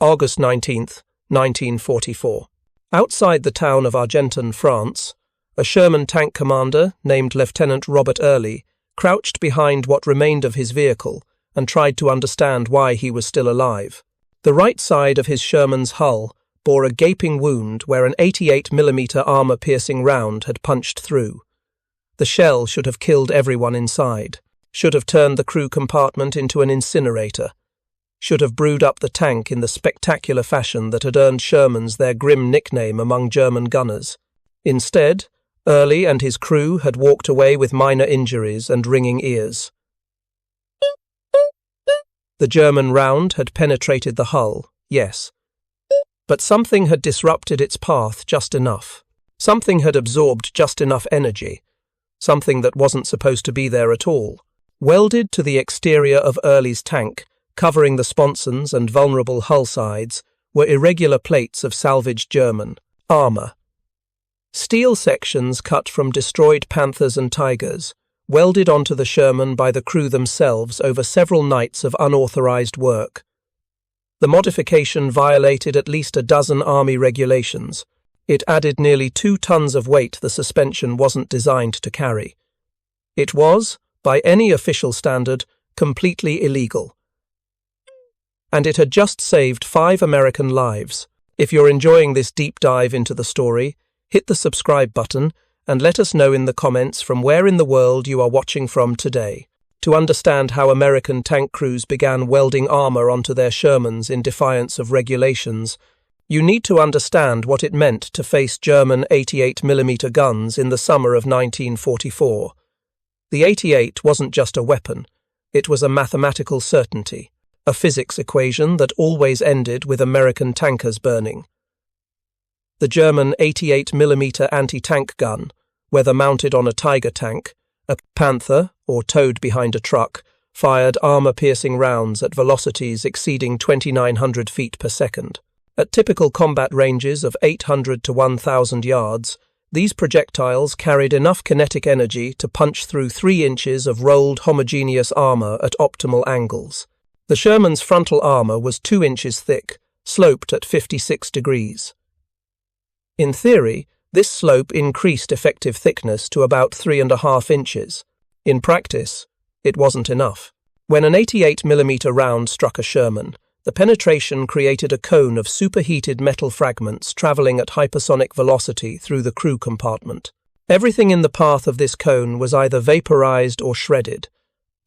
August 19, 1944. Outside the town of Argentan, France, a Sherman tank commander named Lieutenant Robert Earley crouched behind what remained of his vehicle and tried to understand why he was still alive. The right side of his Sherman's hull bore a gaping wound where an 88mm armor-piercing round had punched through. The shell should have killed everyone inside, should have turned the crew compartment into an incinerator, should have brewed up the tank in the spectacular fashion that had earned Shermans their grim nickname among German gunners. Instead, Earley and his crew had walked away with minor injuries and ringing ears. The German round had penetrated the hull, yes, but something had disrupted its path just enough. Something had absorbed just enough energy, something that wasn't supposed to be there at all. Welded to the exterior of Earley's tank, covering the sponsons and vulnerable hull sides, were irregular plates of salvaged German armor. Steel sections cut from destroyed Panthers and Tigers, welded onto the Sherman by the crew themselves over several nights of unauthorized work. The modification violated at least a dozen Army regulations. It added nearly 2 tons of weight the suspension wasn't designed to carry. It was, by any official standard, completely illegal. And it had just saved 5 American lives. If you're enjoying this deep dive into the story, hit the subscribe button and let us know in the comments from where in the world you are watching from today. To understand how American tank crews began welding armor onto their Shermans in defiance of regulations, you need to understand what it meant to face German 88mm guns in the summer of 1944. The 88 wasn't just a weapon, it was a mathematical certainty, a physics equation that always ended with American tankers burning. The German 88mm anti-tank gun, whether mounted on a Tiger tank, a Panther, or towed behind a truck, fired armor-piercing rounds at velocities exceeding 2,900 feet per second. At typical combat ranges of 800 to 1,000 yards, these projectiles carried enough kinetic energy to punch through 3 inches of rolled homogeneous armor at optimal angles. The Sherman's frontal armor was 2 inches thick, sloped at 56 degrees. In theory, this slope increased effective thickness to about 3.5 inches. In practice, it wasn't enough. When an 88mm round struck a Sherman, the penetration created a cone of superheated metal fragments traveling at hypersonic velocity through the crew compartment. Everything in the path of this cone was either vaporized or shredded,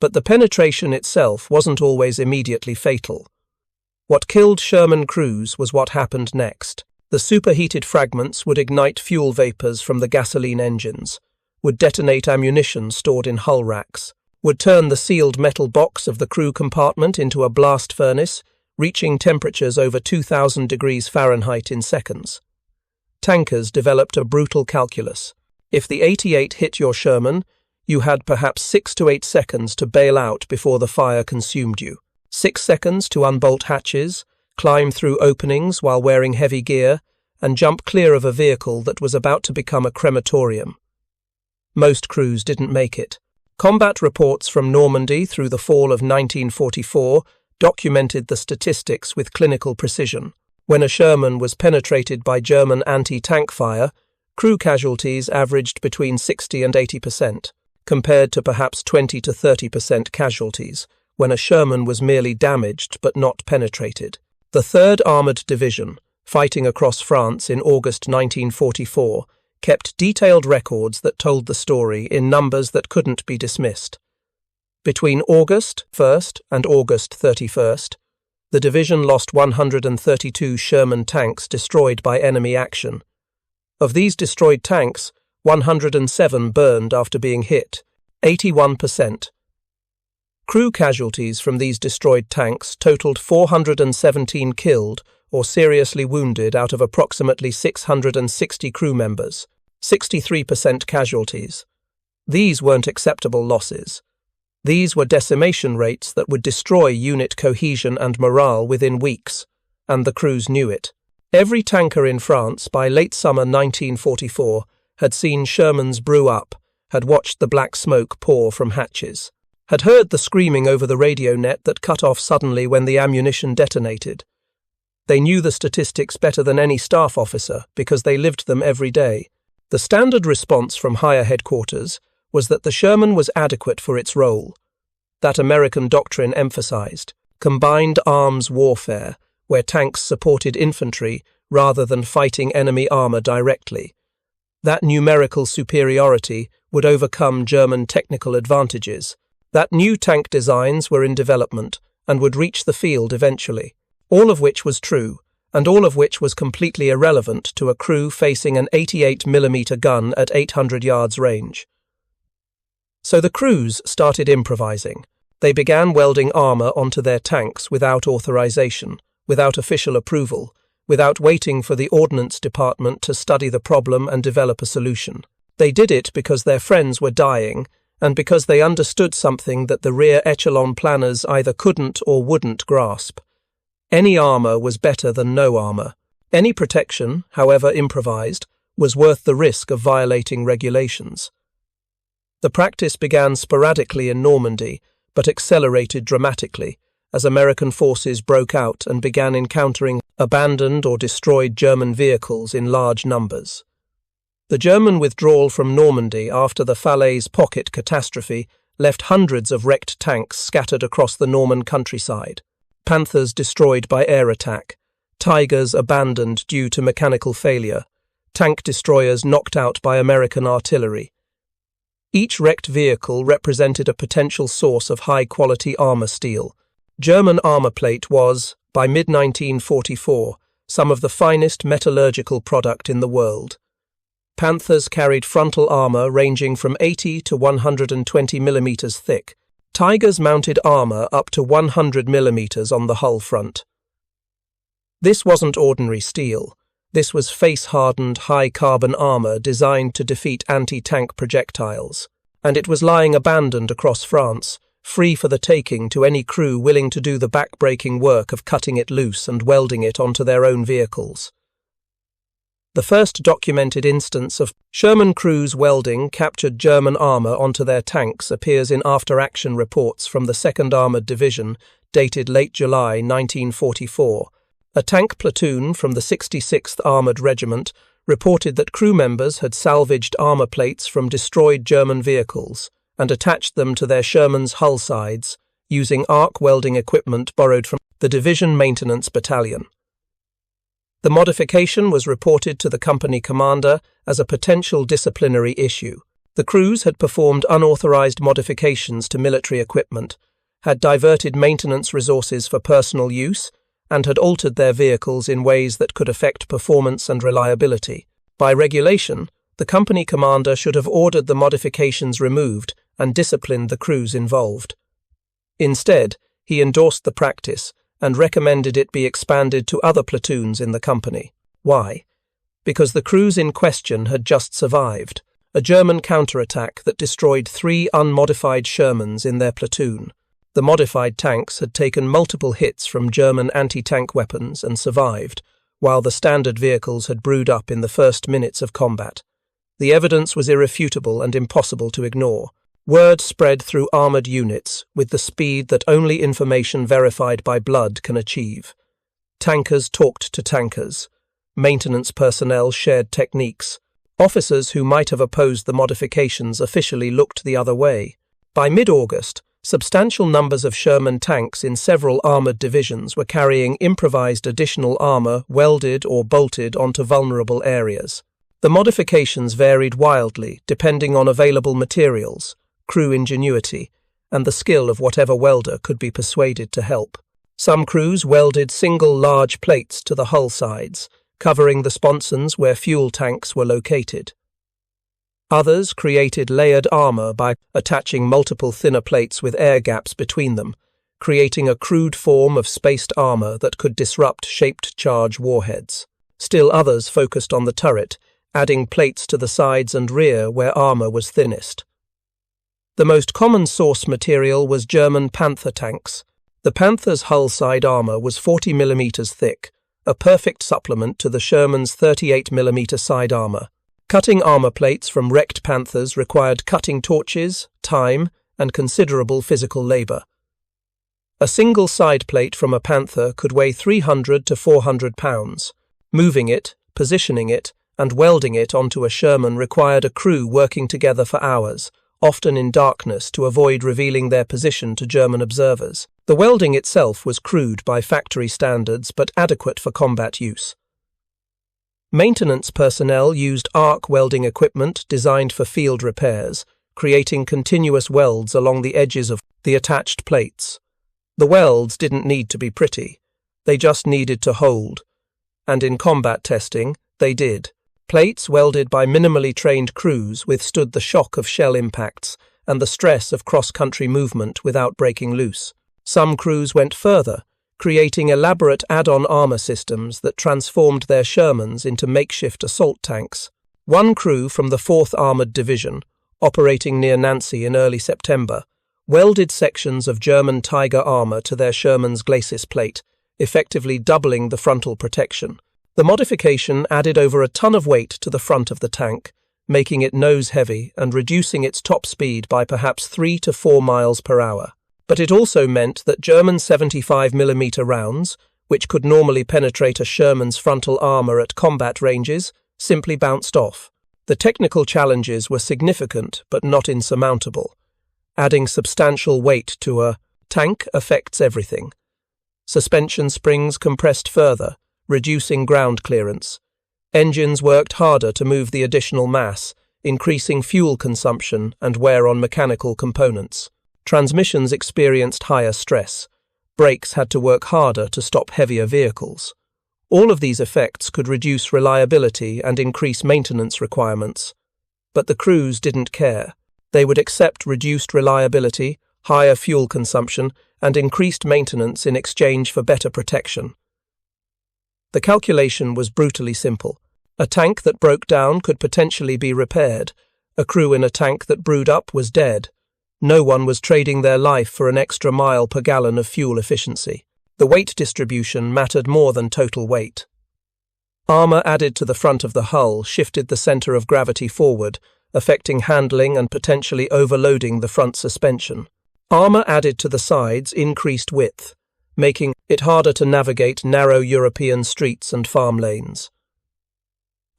but the penetration itself wasn't always immediately fatal. What killed Sherman crews was what happened next. The superheated fragments would ignite fuel vapors from the gasoline engines, would detonate ammunition stored in hull racks, would turn the sealed metal box of the crew compartment into a blast furnace, reaching temperatures over 2,000 degrees Fahrenheit in seconds. Tankers developed a brutal calculus. If the 88 hit your Sherman, you had perhaps 6 to 8 seconds to bail out before the fire consumed you. 6 seconds to unbolt hatches, climb through openings while wearing heavy gear, and jump clear of a vehicle that was about to become a crematorium. Most crews didn't make it. Combat reports from Normandy through the fall of 1944 documented the statistics with clinical precision. When a Sherman was penetrated by German anti-tank fire, crew casualties averaged between 60 and 80%, compared to perhaps 20 to 30% casualties when a Sherman was merely damaged but not penetrated. The 3rd Armoured Division, fighting across France in August 1944, kept detailed records that told the story in numbers that couldn't be dismissed. Between August 1st and August 31st, the division lost 132 Sherman tanks destroyed by enemy action. Of these destroyed tanks, 107 burned after being hit, 81%. Crew casualties from these destroyed tanks totaled 417 killed or seriously wounded out of approximately 660 crew members, 63% casualties. These weren't acceptable losses. These were decimation rates that would destroy unit cohesion and morale within weeks, and the crews knew it. Every tanker in France by late summer 1944 had seen Shermans brew up, had watched the black smoke pour from hatches, had heard the screaming over the radio net that cut off suddenly when the ammunition detonated. They knew the statistics better than any staff officer because they lived them every day. The standard response from higher headquarters was that the Sherman was adequate for its role. That American doctrine emphasized combined arms warfare, where tanks supported infantry rather than fighting enemy armor directly. That numerical superiority would overcome German technical advantages. That new tank designs were in development and would reach the field eventually. All of which was true, and all of which was completely irrelevant to a crew facing an 88mm gun at 800 yards range. So the crews started improvising. They began welding armor onto their tanks without authorization, without official approval, without waiting for the Ordnance Department to study the problem and develop a solution. They did it because their friends were dying, and because they understood something that the rear echelon planners either couldn't or wouldn't grasp. Any armor was better than no armor. Any protection, however improvised, was worth the risk of violating regulations. The practice began sporadically in Normandy, but accelerated dramatically as American forces broke out and began encountering abandoned or destroyed German vehicles in large numbers. The German withdrawal from Normandy after the Falaise Pocket catastrophe left hundreds of wrecked tanks scattered across the Norman countryside. Panthers destroyed by air attack, Tigers abandoned due to mechanical failure, tank destroyers knocked out by American artillery. Each wrecked vehicle represented a potential source of high-quality armor steel. German armor plate was, by mid-1944, some of the finest metallurgical product in the world. Panthers carried frontal armor ranging from 80 to 120 millimeters thick. Tigers mounted armor up to 100 millimeters on the hull front. This wasn't ordinary steel. This was face-hardened, high-carbon armor designed to defeat anti-tank projectiles. And it was lying abandoned across France, free for the taking to any crew willing to do the back-breaking work of cutting it loose and welding it onto their own vehicles. The first documented instance of Sherman crews welding captured German armor onto their tanks appears in after-action reports from the 2nd Armored Division, dated late July 1944. A tank platoon from the 66th Armored Regiment reported that crew members had salvaged armor plates from destroyed German vehicles and attached them to their Sherman's hull sides using arc welding equipment borrowed from the Division Maintenance Battalion. The modification was reported to the company commander as a potential disciplinary issue. The crews had performed unauthorized modifications to military equipment, had diverted maintenance resources for personal use, and had altered their vehicles in ways that could affect performance and reliability. By regulation, the company commander should have ordered the modifications removed and disciplined the crews involved. Instead, he endorsed the practice and recommended it be expanded to other platoons in the company. Why? Because the crews in question had just survived a German counterattack that destroyed 3 unmodified Shermans in their platoon. The modified tanks had taken multiple hits from German anti-tank weapons and survived, while the standard vehicles had brewed up in the first minutes of combat. The evidence was irrefutable and impossible to ignore. Word spread through armoured units with the speed that only information verified by blood can achieve. Tankers talked to tankers. Maintenance personnel shared techniques. Officers who might have opposed the modifications officially looked the other way. By mid-August, substantial numbers of Sherman tanks in several armoured divisions were carrying improvised additional armour welded or bolted onto vulnerable areas. The modifications varied wildly depending on available materials, crew ingenuity, and the skill of whatever welder could be persuaded to help. Some crews welded single large plates to the hull sides, covering the sponsons where fuel tanks were located. Others created layered armor by attaching multiple thinner plates with air gaps between them, creating a crude form of spaced armor that could disrupt shaped charge warheads. Still others focused on the turret, adding plates to the sides and rear where armor was thinnest. The most common source material was German Panther tanks. The Panther's hull side armor was 40 mm thick, a perfect supplement to the Sherman's 38 mm side armor. Cutting armor plates from wrecked Panthers required cutting torches, time, and considerable physical labor. A single side plate from a Panther could weigh 300 to 400 pounds. Moving it, positioning it, and welding it onto a Sherman required a crew working together for hours, often in darkness to avoid revealing their position to German observers. The welding itself was crude by factory standards but adequate for combat use. Maintenance personnel used arc welding equipment designed for field repairs, creating continuous welds along the edges of the attached plates. The welds didn't need to be pretty, they just needed to hold. And in combat testing, they did. Plates welded by minimally trained crews withstood the shock of shell impacts and the stress of cross-country movement without breaking loose. Some crews went further, creating elaborate add-on armor systems that transformed their Shermans into makeshift assault tanks. One crew from the 4th Armored Division, operating near Nancy in early September, welded sections of German Tiger armor to their Sherman's glacis plate, effectively doubling the frontal protection. The modification added over a ton of weight to the front of the tank, making it nose-heavy and reducing its top speed by perhaps 3 to 4 miles per hour. But it also meant that German 75mm rounds, which could normally penetrate a Sherman's frontal armor at combat ranges, simply bounced off. The technical challenges were significant but not insurmountable. Adding substantial weight to a tank affects everything. Suspension springs compressed further, reducing ground clearance. Engines worked harder to move the additional mass, increasing fuel consumption and wear on mechanical components. Transmissions experienced higher stress. Brakes had to work harder to stop heavier vehicles. All of these effects could reduce reliability and increase maintenance requirements. But the crews didn't care. They would accept reduced reliability, higher fuel consumption, and increased maintenance in exchange for better protection. The calculation was brutally simple. A tank that broke down could potentially be repaired. A crew in a tank that brewed up was dead. No one was trading their life for an extra mile per gallon of fuel efficiency. The weight distribution mattered more than total weight. Armor added to the front of the hull shifted the center of gravity forward, affecting handling and potentially overloading the front suspension. Armor added to the sides increased width, making it harder to navigate narrow European streets and farm lanes.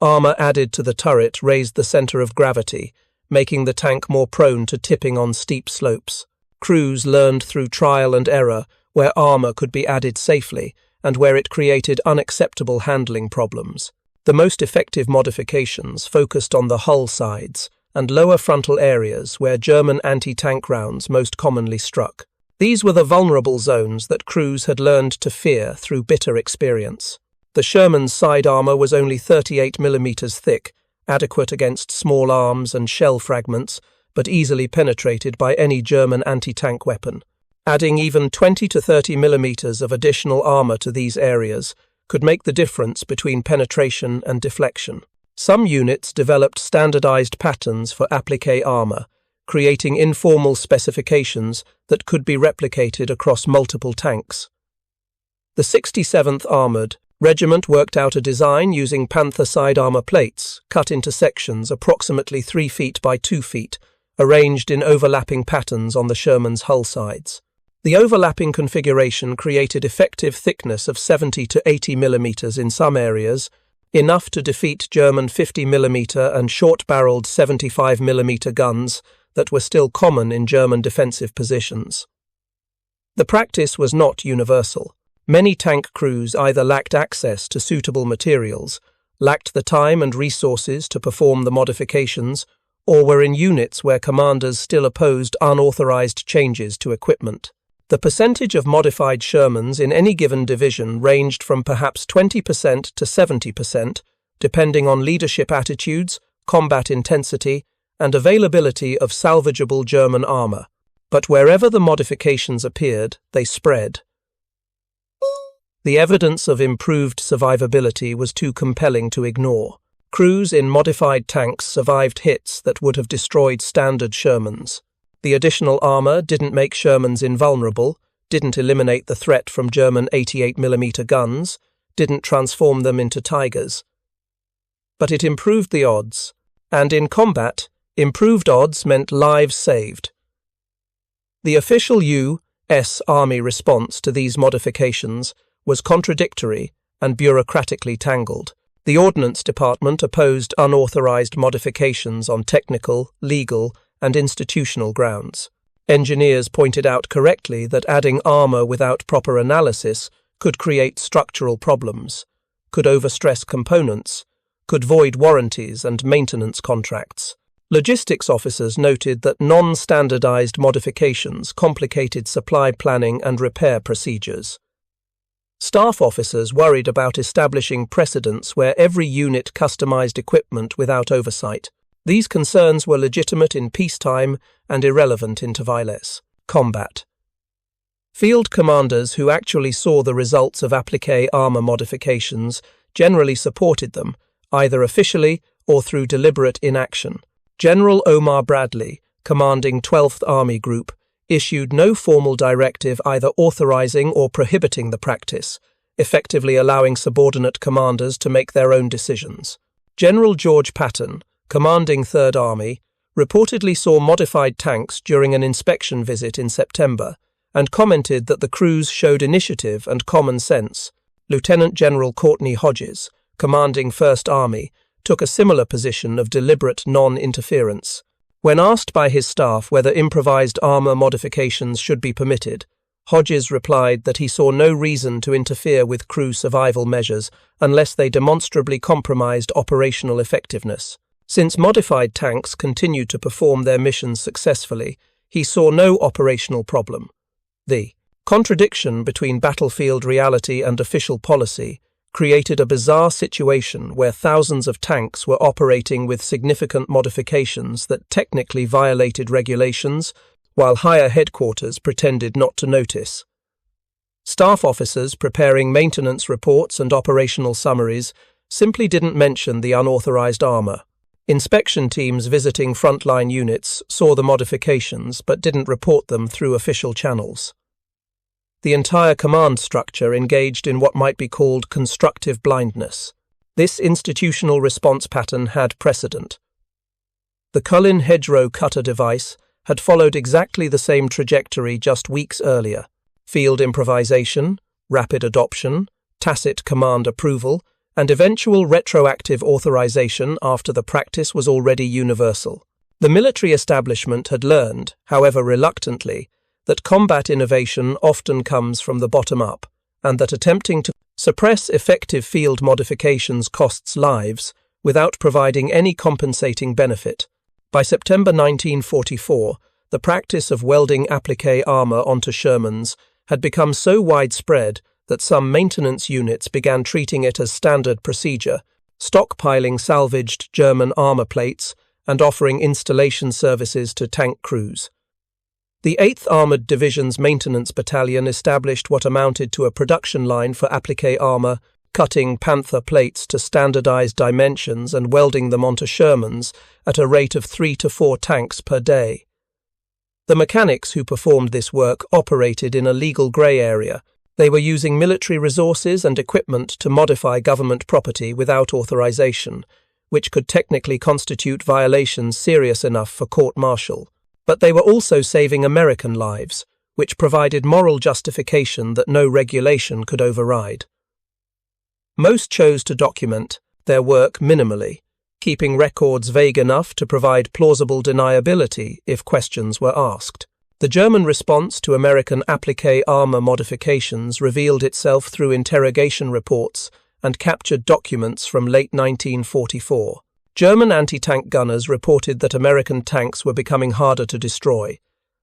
Armor added to the turret raised the center of gravity, making the tank more prone to tipping on steep slopes. Crews learned through trial and error where armor could be added safely and where it created unacceptable handling problems. The most effective modifications focused on the hull sides and lower frontal areas where German anti-tank rounds most commonly struck. These were the vulnerable zones that crews had learned to fear through bitter experience. The Sherman's side armor was only 38mm thick, adequate against small arms and shell fragments, but easily penetrated by any German anti-tank weapon. Adding even 20 to 30mm of additional armor to these areas could make the difference between penetration and deflection. Some units developed standardized patterns for appliqué armor, creating informal specifications that could be replicated across multiple tanks. The 67th Armored Regiment worked out a design using Panther side armor plates, cut into sections approximately 3 feet by 2 feet, arranged in overlapping patterns on the Sherman's hull sides. The overlapping configuration created effective thickness of 70 to 80mm in some areas, enough to defeat German 50mm and short-barreled 75mm guns that were still common in German defensive positions. The practice was not universal. Many tank crews either lacked access to suitable materials, lacked the time and resources to perform the modifications, or were in units where commanders still opposed unauthorized changes to equipment. The percentage of modified Shermans in any given division ranged from perhaps 20% to 70%, depending on leadership attitudes, combat intensity, and availability of salvageable German armor. But wherever the modifications appeared, they spread. The evidence of improved survivability was too compelling to ignore. Crews in modified tanks survived hits that would have destroyed standard Shermans. The additional armor didn't make Shermans invulnerable, didn't eliminate the threat from German 88mm guns, didn't transform them into Tigers. But it improved the odds, and in combat, improved odds meant lives saved. The official Army response to these modifications was contradictory and bureaucratically tangled. The Ordnance Department opposed unauthorized modifications on technical, legal, and institutional grounds. Engineers pointed out correctly that adding armor without proper analysis could create structural problems, could overstress components, could void warranties and maintenance contracts. Logistics officers noted that non-standardized modifications complicated supply planning and repair procedures. Staff officers worried about establishing precedents where every unit customized equipment without oversight. These concerns were legitimate in peacetime and irrelevant into violence combat. Field commanders who actually saw the results of appliqué armor modifications generally supported them, either officially or through deliberate inaction. General Omar Bradley, commanding 12th Army Group, issued no formal directive either authorizing or prohibiting the practice, effectively allowing subordinate commanders to make their own decisions. General George Patton, commanding 3rd Army, reportedly saw modified tanks during an inspection visit in September and commented that the crews showed initiative and common sense. Lieutenant General Courtney Hodges, commanding 1st Army, took a similar position of deliberate non-interference. When asked by his staff whether improvised armor modifications should be permitted, Hodges replied that he saw no reason to interfere with crew survival measures unless they demonstrably compromised operational effectiveness. Since modified tanks continued to perform their missions successfully, he saw no operational problem. The contradiction between battlefield reality and official policy created a bizarre situation where thousands of tanks were operating with significant modifications that technically violated regulations, while higher headquarters pretended not to notice. Staff officers preparing maintenance reports and operational summaries simply didn't mention the unauthorized armor. Inspection teams visiting frontline units saw the modifications but didn't report them through official channels. The entire command structure engaged in what might be called constructive blindness. This institutional response pattern had precedent. The Cullen hedgerow cutter device had followed exactly the same trajectory just weeks earlier. Field improvisation, rapid adoption, tacit command approval, and eventual retroactive authorization after the practice was already universal. The military establishment had learned, however reluctantly, that combat innovation often comes from the bottom up, and that attempting to suppress effective field modifications costs lives without providing any compensating benefit. By September 1944, the practice of welding appliqué armor onto Shermans had become so widespread that some maintenance units began treating it as standard procedure, stockpiling salvaged German armor plates and offering installation services to tank crews. The 8th Armored Division's Maintenance Battalion established what amounted to a production line for appliqué armor, cutting Panther plates to standardized dimensions and welding them onto Shermans at a rate of 3 to 4 tanks per day. The mechanics who performed this work operated in a legal grey area. They were using military resources and equipment to modify government property without authorization, which could technically constitute violations serious enough for court-martial. But they were also saving American lives, which provided moral justification that no regulation could override. Most chose to document their work minimally, keeping records vague enough to provide plausible deniability if questions were asked. The German response to American appliqué armor modifications revealed itself through interrogation reports and captured documents from late 1944. German anti-tank gunners reported that American tanks were becoming harder to destroy,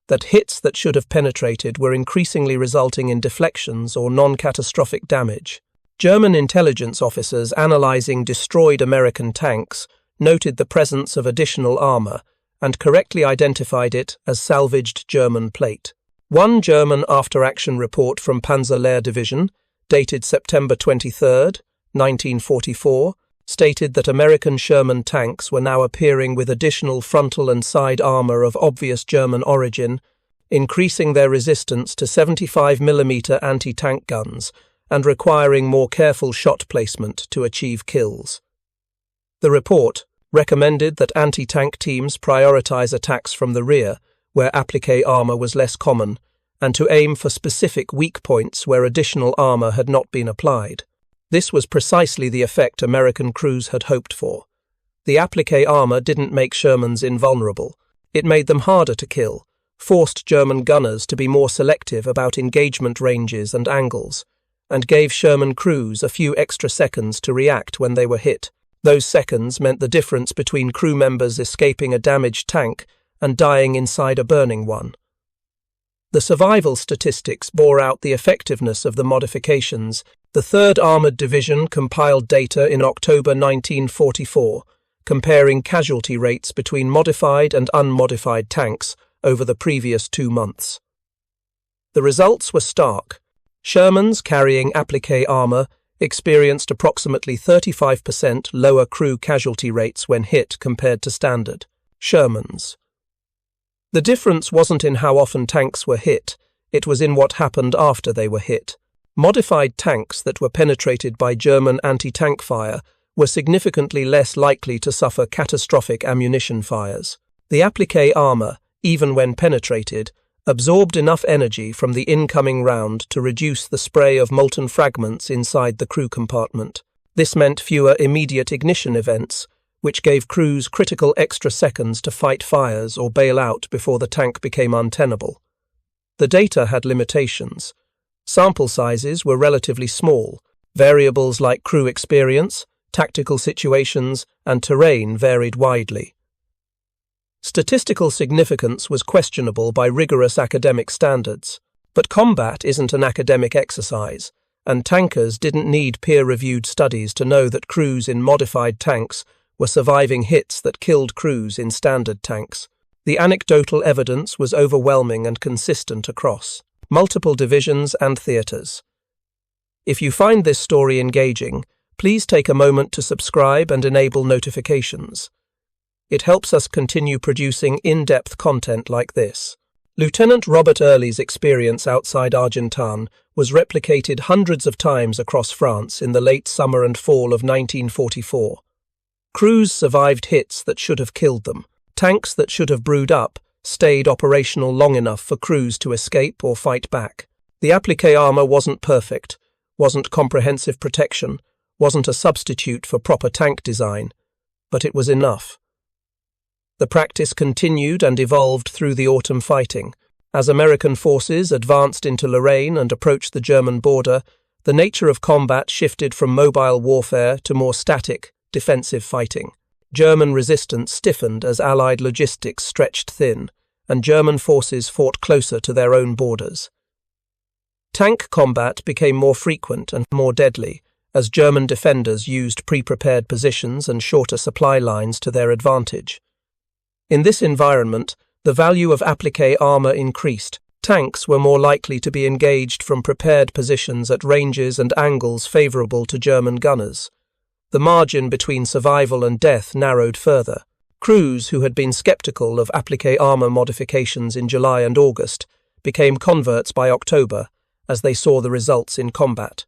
that hits that should have penetrated were increasingly resulting in deflections or non-catastrophic damage. German intelligence officers analyzing destroyed American tanks noted the presence of additional armor and correctly identified it as salvaged German plate. One German after-action report from Panzer Lehr Division, dated September 23, 1944, stated that American Sherman tanks were now appearing with additional frontal and side armor of obvious German origin, increasing their resistance to 75mm anti-tank guns and requiring more careful shot placement to achieve kills. The report recommended that anti-tank teams prioritize attacks from the rear, where appliqué armor was less common, and to aim for specific weak points where additional armor had not been applied. This was precisely the effect American crews had hoped for. The applique armor didn't make Shermans invulnerable. It made them harder to kill, forced German gunners to be more selective about engagement ranges and angles, and gave Sherman crews a few extra seconds to react when they were hit. Those seconds meant the difference between crew members escaping a damaged tank and dying inside a burning one. The survival statistics bore out the effectiveness of the modifications. The 3rd Armored Division compiled data in October 1944, comparing casualty rates between modified and unmodified tanks over the previous 2 months. The results were stark. Shermans carrying applique armor experienced approximately 35% lower crew casualty rates when hit compared to standard Shermans. The difference wasn't in how often tanks were hit, it was in what happened after they were hit. Modified tanks that were penetrated by German anti-tank fire were significantly less likely to suffer catastrophic ammunition fires. The applique armor, even when penetrated, absorbed enough energy from the incoming round to reduce the spray of molten fragments inside the crew compartment. This meant fewer immediate ignition events, which gave crews critical extra seconds to fight fires or bail out before the tank became untenable. The data had limitations. Sample sizes were relatively small. Variables like crew experience, tactical situations, and terrain varied widely. Statistical significance was questionable by rigorous academic standards. But combat isn't an academic exercise, and tankers didn't need peer-reviewed studies to know that crews in modified tanks were surviving hits that killed crews in standard tanks. The anecdotal evidence was overwhelming and consistent across multiple divisions and theaters. If you find this story engaging, please take a moment to subscribe and enable notifications. It helps us continue producing in-depth content like this. Lieutenant Robert Earley's experience outside Argentan was replicated hundreds of times across France in the late summer and fall of 1944. Crews survived hits that should have killed them. Tanks that should have brewed up stayed operational long enough for crews to escape or fight back. The applique armor wasn't perfect, wasn't comprehensive protection, wasn't a substitute for proper tank design, but it was enough. The practice continued and evolved through the autumn fighting. As American forces advanced into Lorraine and approached the German border, the nature of combat shifted from mobile warfare to more static, defensive fighting. German resistance stiffened as Allied logistics stretched thin, and German forces fought closer to their own borders. Tank combat became more frequent and more deadly, as German defenders used pre-prepared positions and shorter supply lines to their advantage. In this environment, the value of applique armor increased. Tanks were more likely to be engaged from prepared positions at ranges and angles favorable to German gunners. The margin between survival and death narrowed further. Crews who had been skeptical of applique armor modifications in July and August became converts by October as they saw the results in combat.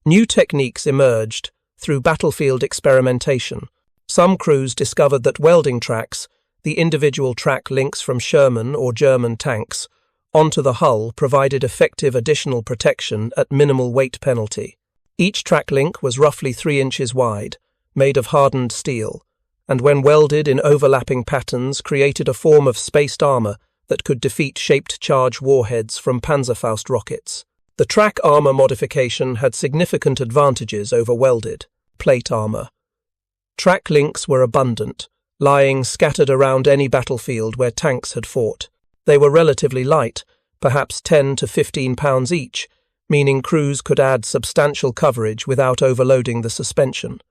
New techniques emerged through battlefield experimentation. Some crews discovered that welding tracks, the individual track links from Sherman or German tanks, onto the hull provided effective additional protection at minimal weight penalty. Each track link was roughly 3 inches wide, made of hardened steel, and when welded in overlapping patterns created a form of spaced armor that could defeat shaped charge warheads from Panzerfaust rockets. The track armor modification had significant advantages over welded plate armor. Track links were abundant, lying scattered around any battlefield where tanks had fought. They were relatively light, perhaps 10 to 15 pounds each, meaning crews could add substantial coverage without overloading the suspension.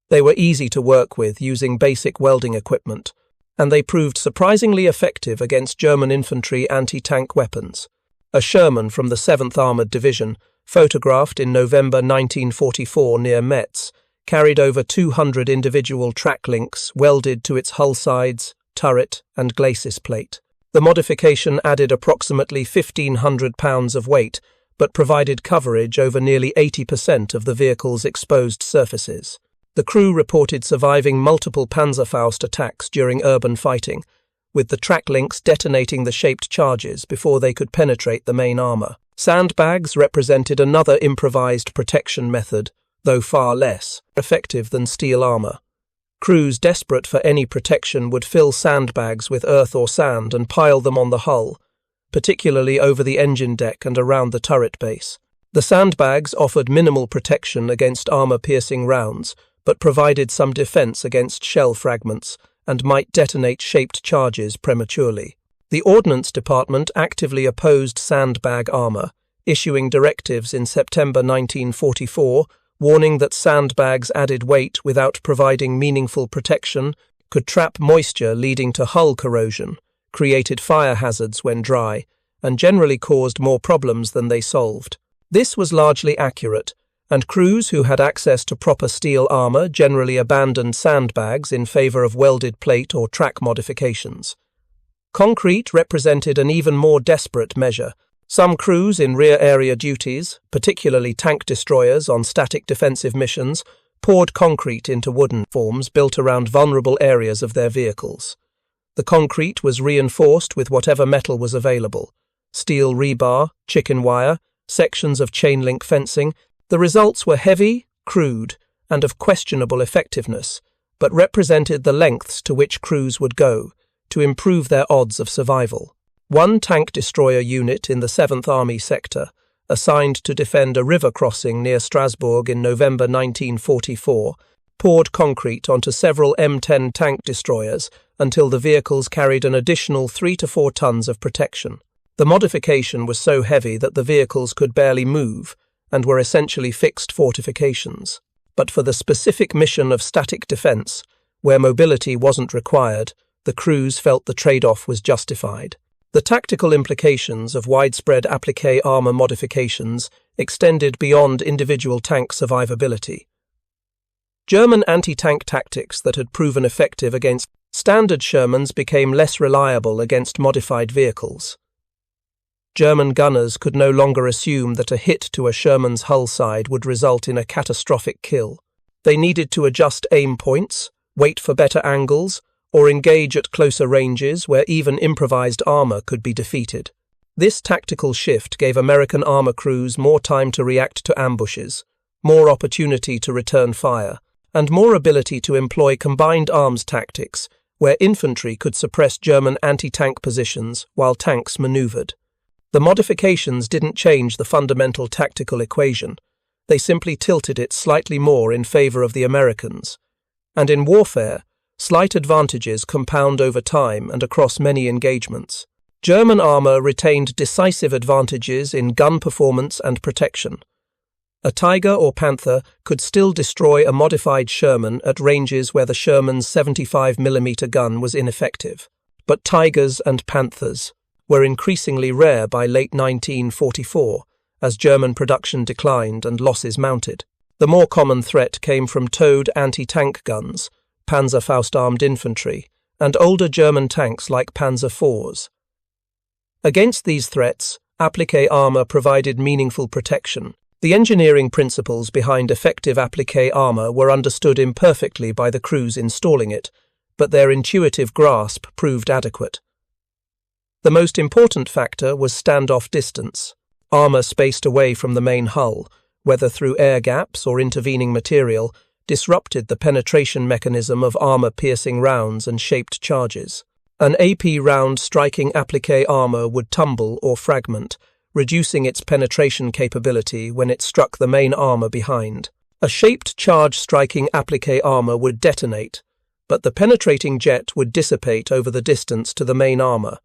They were easy to work with using basic welding equipment, and they proved surprisingly effective against German infantry anti-tank weapons. A Sherman from the 7th Armored Division, photographed in November 1944 near Metz, carried over 200 individual track links welded to its hull sides, turret, and glacis plate. The modification added approximately 1,500 pounds of weight, but provided coverage over nearly 80% of the vehicle's exposed surfaces. The crew reported surviving multiple Panzerfaust attacks during urban fighting, with the track links detonating the shaped charges before they could penetrate the main armor. Sandbags represented another improvised protection method, though far less effective than steel armor. Crews desperate for any protection would fill sandbags with earth or sand and pile them on the hull, particularly over the engine deck and around the turret base. The sandbags offered minimal protection against armor-piercing rounds, but provided some defense against shell fragments and might detonate shaped charges prematurely. The Ordnance Department actively opposed sandbag armor, issuing directives in September 1944 warning that sandbags added weight without providing meaningful protection could trap moisture leading to hull corrosion, created fire hazards when dry, and generally caused more problems than they solved. This was largely accurate, and crews who had access to proper steel armor generally abandoned sandbags in favor of welded plate or track modifications. Concrete represented an even more desperate measure. Some crews in rear area duties, particularly tank destroyers on static defensive missions, poured concrete into wooden forms built around vulnerable areas of their vehicles. The concrete was reinforced with whatever metal was available: steel rebar, chicken wire, sections of chain-link fencing. The results were heavy, crude, and of questionable effectiveness, but represented the lengths to which crews would go to improve their odds of survival. One tank destroyer unit in the 7th Army sector, assigned to defend a river crossing near Strasbourg in November 1944, poured concrete onto several M10 tank destroyers until the vehicles carried an additional 3 to 4 tons of protection. The modification was so heavy that the vehicles could barely move and were essentially fixed fortifications. But for the specific mission of static defense, where mobility wasn't required, the crews felt the trade-off was justified. The tactical implications of widespread appliqué armor modifications extended beyond individual tank survivability. German anti-tank tactics that had proven effective against standard Shermans became less reliable against modified vehicles. German gunners could no longer assume that a hit to a Sherman's hull side would result in a catastrophic kill. They needed to adjust aim points, wait for better angles, or engage at closer ranges where even improvised armor could be defeated. This tactical shift gave American armor crews more time to react to ambushes, more opportunity to return fire, and more ability to employ combined arms tactics where infantry could suppress German anti-tank positions while tanks maneuvered. The modifications didn't change the fundamental tactical equation. They simply tilted it slightly more in favor of the Americans. And in warfare, slight advantages compound over time and across many engagements. German armor retained decisive advantages in gun performance and protection. A Tiger or Panther could still destroy a modified Sherman at ranges where the Sherman's 75mm gun was ineffective. But Tigers and Panthers were increasingly rare by late 1944, as German production declined and losses mounted. The more common threat came from towed anti-tank guns, Panzerfaust-armed infantry, and older German tanks like Panzer IVs. Against these threats, appliqué armor provided meaningful protection. The engineering principles behind effective appliqué armor were understood imperfectly by the crews installing it, but their intuitive grasp proved adequate. The most important factor was standoff distance. Armor spaced away from the main hull, whether through air gaps or intervening material, disrupted the penetration mechanism of armor-piercing rounds and shaped charges. An AP round striking appliqué armor would tumble or fragment, reducing its penetration capability when it struck the main armor behind. A shaped charge striking appliqué armor would detonate, but the penetrating jet would dissipate over the distance to the main armor.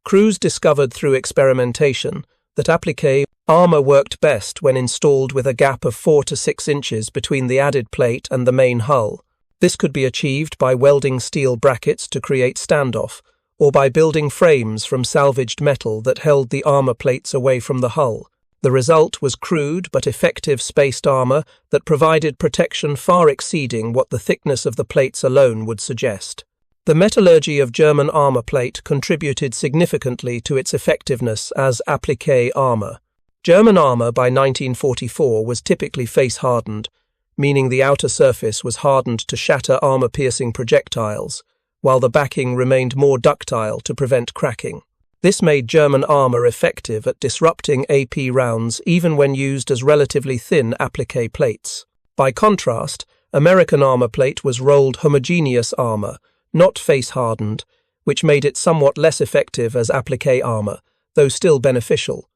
Crews discovered through experimentation that appliqué armor worked best when installed with a gap of 4 to 6 inches between the added plate and the main hull. This could be achieved by welding steel brackets to create standoff, or by building frames from salvaged metal that held the armor plates away from the hull. The result was crude but effective spaced armor that provided protection far exceeding what the thickness of the plates alone would suggest. The metallurgy of German armor plate contributed significantly to its effectiveness as appliqué armor. German armor by 1944 was typically face-hardened, meaning the outer surface was hardened to shatter armor-piercing projectiles, while the backing remained more ductile to prevent cracking. This made German armor effective at disrupting AP rounds even when used as relatively thin appliqué plates. By contrast, American armor plate was rolled homogeneous armor, not face-hardened, which made it somewhat less effective as appliqué armor, though still beneficial.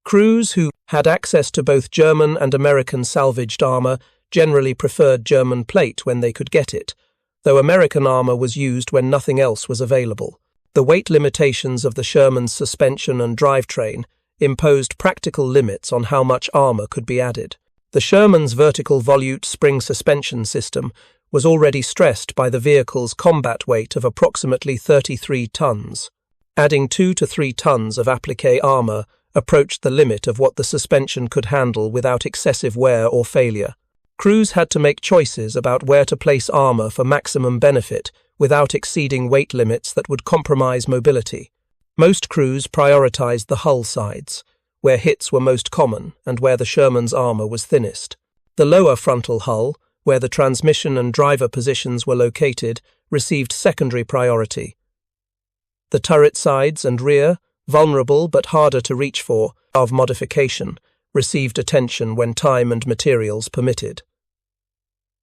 Crews who had access to both German and American salvaged armor generally preferred German plate when they could get it, though American armor was used when nothing else was available. The weight limitations of the Sherman's suspension and drivetrain imposed practical limits on how much armor could be added. The Sherman's vertical volute spring suspension system was already stressed by the vehicle's combat weight of approximately 33 tons. Adding 2 to 3 tons of appliqué armor approached the limit of what the suspension could handle without excessive wear or failure. Crews had to make choices about where to place armor for maximum benefit without exceeding weight limits that would compromise mobility. Most crews prioritized the hull sides, where hits were most common and where the Sherman's armor was thinnest. The lower frontal hull, where the transmission and driver positions were located, received secondary priority. The turret sides and rear, vulnerable but harder to reach for, of modification, received attention when time and materials permitted.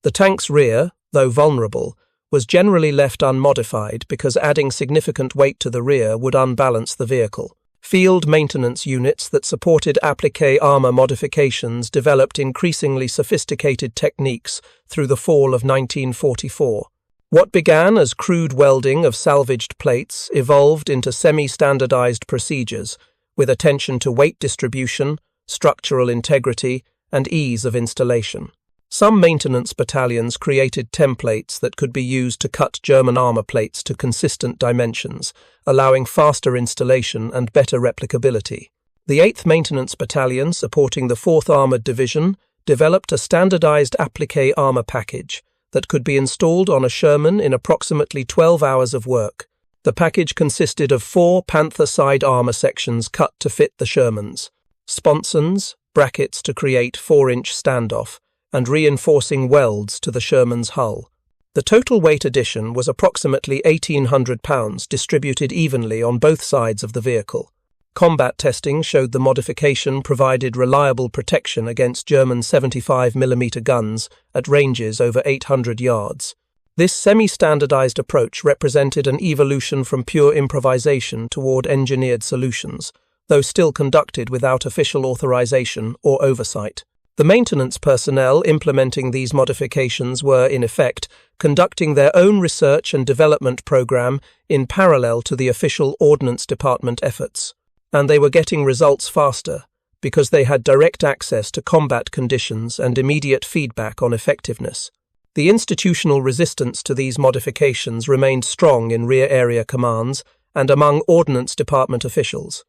The tank's rear, though vulnerable, was generally left unmodified because adding significant weight to the rear would unbalance the vehicle. Field maintenance units that supported appliqué armor modifications developed increasingly sophisticated techniques through the fall of 1944. What began as crude welding of salvaged plates evolved into semi-standardized procedures with attention to weight distribution, structural integrity, and ease of installation. Some maintenance battalions created templates that could be used to cut German armor plates to consistent dimensions, allowing faster installation and better replicability. The 8th Maintenance Battalion, supporting the 4th Armored Division, developed a standardized appliqué armor package that could be installed on a Sherman in approximately 12 hours of work. The package consisted of 4 Panther side armor sections cut to fit the Shermans, sponsons, brackets to create 4-inch standoff, and reinforcing welds to the Sherman's hull. The total weight addition was approximately 1,800 pounds distributed evenly on both sides of the vehicle. Combat testing showed the modification provided reliable protection against German 75mm guns at ranges over 800 yards. This semi-standardized approach represented an evolution from pure improvisation toward engineered solutions, though still conducted without official authorization or oversight. The maintenance personnel implementing these modifications were, in effect, conducting their own research and development program in parallel to the official Ordnance Department efforts. And they were getting results faster, because they had direct access to combat conditions and immediate feedback on effectiveness. The institutional resistance to these modifications remained strong in rear area commands and among Ordnance Department officials.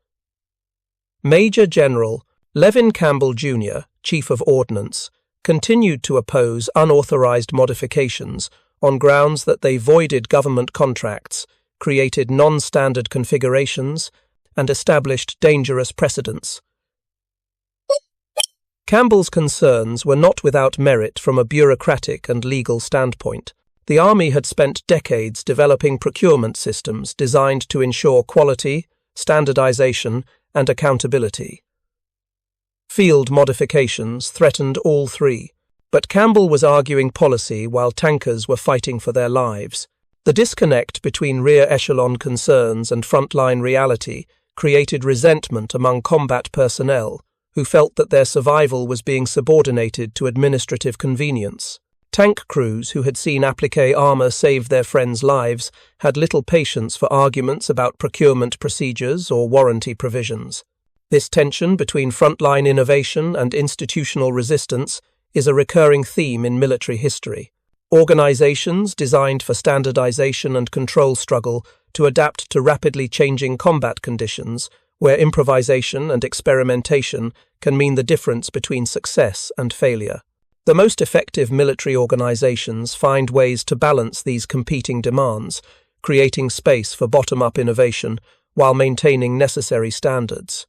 Major General Levin Campbell, Jr., Chief of Ordnance, continued to oppose unauthorized modifications on grounds that they voided government contracts, created non-standard configurations, and established dangerous precedents. Campbell's concerns were not without merit from a bureaucratic and legal standpoint. The Army had spent decades developing procurement systems designed to ensure quality, standardization, and accountability. Field modifications threatened all three, but Campbell was arguing policy while tankers were fighting for their lives. The disconnect between rear echelon concerns and frontline reality created resentment among combat personnel, who felt that their survival was being subordinated to administrative convenience. Tank crews who had seen appliqué armor save their friends' lives had little patience for arguments about procurement procedures or warranty provisions. This tension between frontline innovation and institutional resistance is a recurring theme in military history. Organizations designed for standardization and control struggle to adapt to rapidly changing combat conditions, where improvisation and experimentation can mean the difference between success and failure. The most effective military organizations find ways to balance these competing demands, creating space for bottom-up innovation while maintaining necessary standards.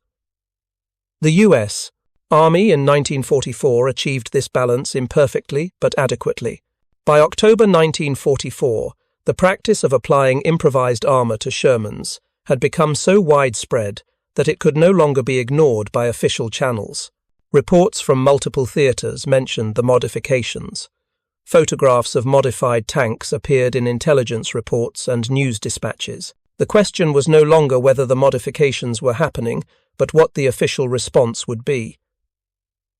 The U.S. Army in 1944 achieved this balance imperfectly but adequately. By October 1944, The practice of applying improvised armor to Shermans had become so widespread that it could no longer be ignored by official channels. Reports from multiple theaters mentioned the modifications. Photographs of modified tanks appeared in intelligence reports and news dispatches. The question was no longer whether the modifications were happening, but what the official response would be.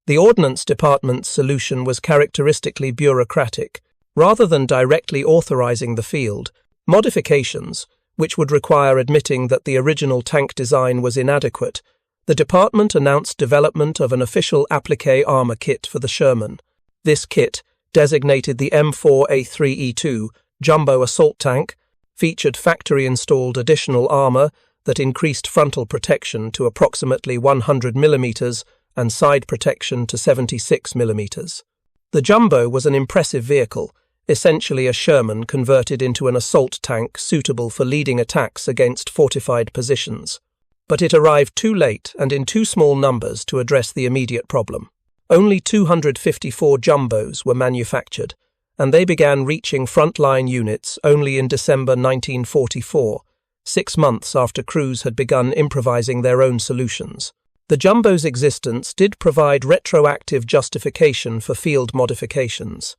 The Ordnance Department's solution was characteristically bureaucratic. Rather than directly authorizing the field, modifications, which would require admitting that the original tank design was inadequate, the department announced development of an official appliqué armor kit for the Sherman. This kit, designated the M4A3E2 Jumbo Assault Tank, featured factory-installed additional armor that increased frontal protection to approximately 100 mm and side protection to 76 mm. The Jumbo was an impressive vehicle, essentially a Sherman converted into an assault tank suitable for leading attacks against fortified positions. But it arrived too late and in too small numbers to address the immediate problem. Only 254 Jumbos were manufactured, and they began reaching frontline units only in December 1944, 6 months after crews had begun improvising their own solutions. The Jumbo's existence did provide retroactive justification for field modifications.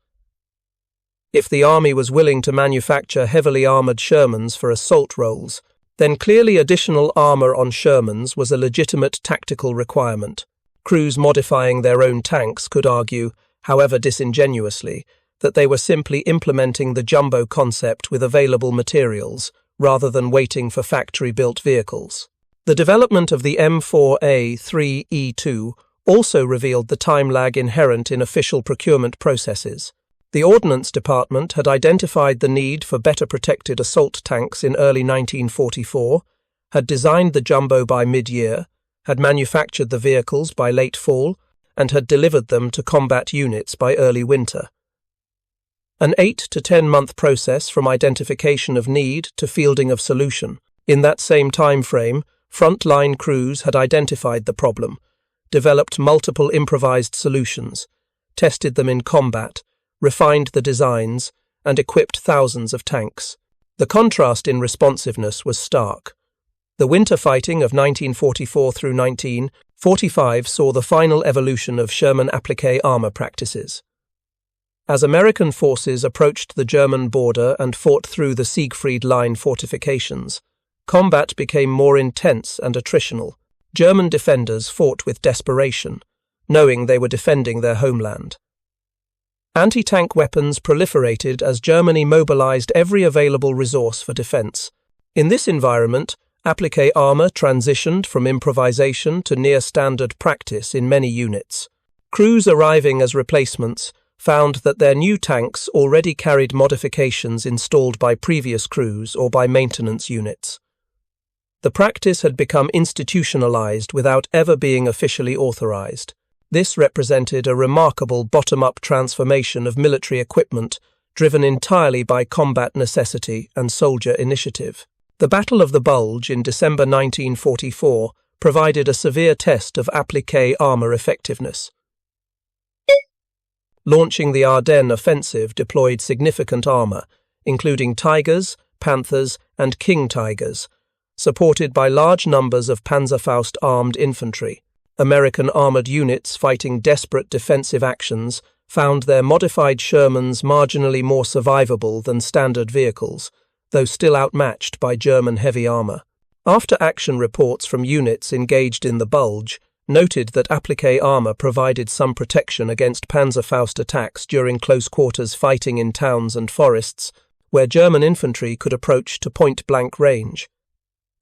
If the Army was willing to manufacture heavily armoured Shermans for assault roles, then clearly additional armour on Shermans was a legitimate tactical requirement. Crews modifying their own tanks could argue, however disingenuously, that they were simply implementing the Jumbo concept with available materials, rather than waiting for factory-built vehicles. The development of the M4A3E2 also revealed the time lag inherent in official procurement processes. The Ordnance Department had identified the need for better protected assault tanks in early 1944, had designed the Jumbo by mid-year, had manufactured the vehicles by late fall, and had delivered them to combat units by early winter. An 8 to 10-month process from identification of need to fielding of solution. In that same time frame, frontline crews had identified the problem, developed multiple improvised solutions, tested them in combat, refined the designs, and equipped thousands of tanks. The contrast in responsiveness was stark. The winter fighting of 1944 through 1945 saw the final evolution of Sherman appliqué armor practices. As American forces approached the German border and fought through the Siegfried Line fortifications, combat became more intense and attritional. German defenders fought with desperation, knowing they were defending their homeland. Anti-tank weapons proliferated as Germany mobilized every available resource for defense. In this environment, appliqué armor transitioned from improvisation to near-standard practice in many units. Crews arriving as replacements found that their new tanks already carried modifications installed by previous crews or by maintenance units. The practice had become institutionalized without ever being officially authorized. This represented a remarkable bottom-up transformation of military equipment driven entirely by combat necessity and soldier initiative. The Battle of the Bulge in December 1944 provided a severe test of appliqué armor effectiveness. Launching the Ardennes offensive deployed significant armor, including Tigers, Panthers, and King Tigers, supported by large numbers of Panzerfaust armed infantry. American armored units fighting desperate defensive actions found their modified Shermans marginally more survivable than standard vehicles, though still outmatched by German heavy armor. After-action reports from units engaged in the Bulge noted that appliqué armor provided some protection against Panzerfaust attacks during close-quarters fighting in towns and forests, where German infantry could approach to point-blank range.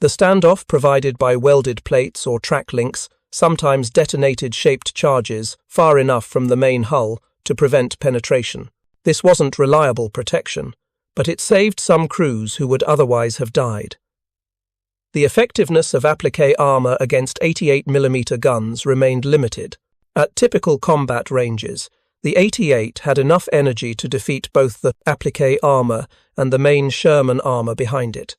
The standoff provided by welded plates or track links sometimes detonated shaped charges far enough from the main hull to prevent penetration. This wasn't reliable protection, but it saved some crews who would otherwise have died. The effectiveness of appliqué armor against 88mm guns remained limited. At typical combat ranges, the 88 had enough energy to defeat both the appliqué armor and the main Sherman armor behind it.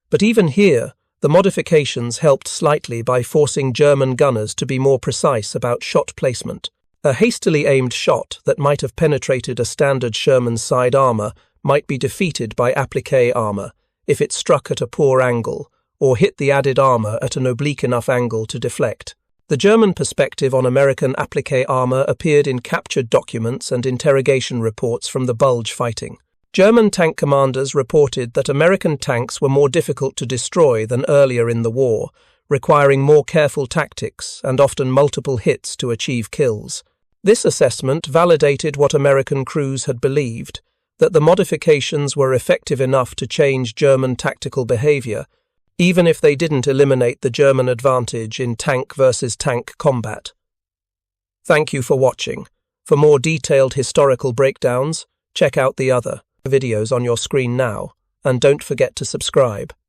But even here, the modifications helped slightly by forcing German gunners to be more precise about shot placement. A hastily aimed shot that might have penetrated a standard Sherman side armor might be defeated by appliqué armor if it struck at a poor angle or hit the added armor at an oblique enough angle to deflect. The German perspective on American appliqué armor appeared in captured documents and interrogation reports from the Bulge fighting. German tank commanders reported that American tanks were more difficult to destroy than earlier in the war, requiring more careful tactics and often multiple hits to achieve kills. This assessment validated what American crews had believed, that the modifications were effective enough to change German tactical behavior, even if they didn't eliminate the German advantage in tank versus tank combat. Thank you for watching. For more detailed historical breakdowns, check out the other videos on your screen now, and don't forget to subscribe.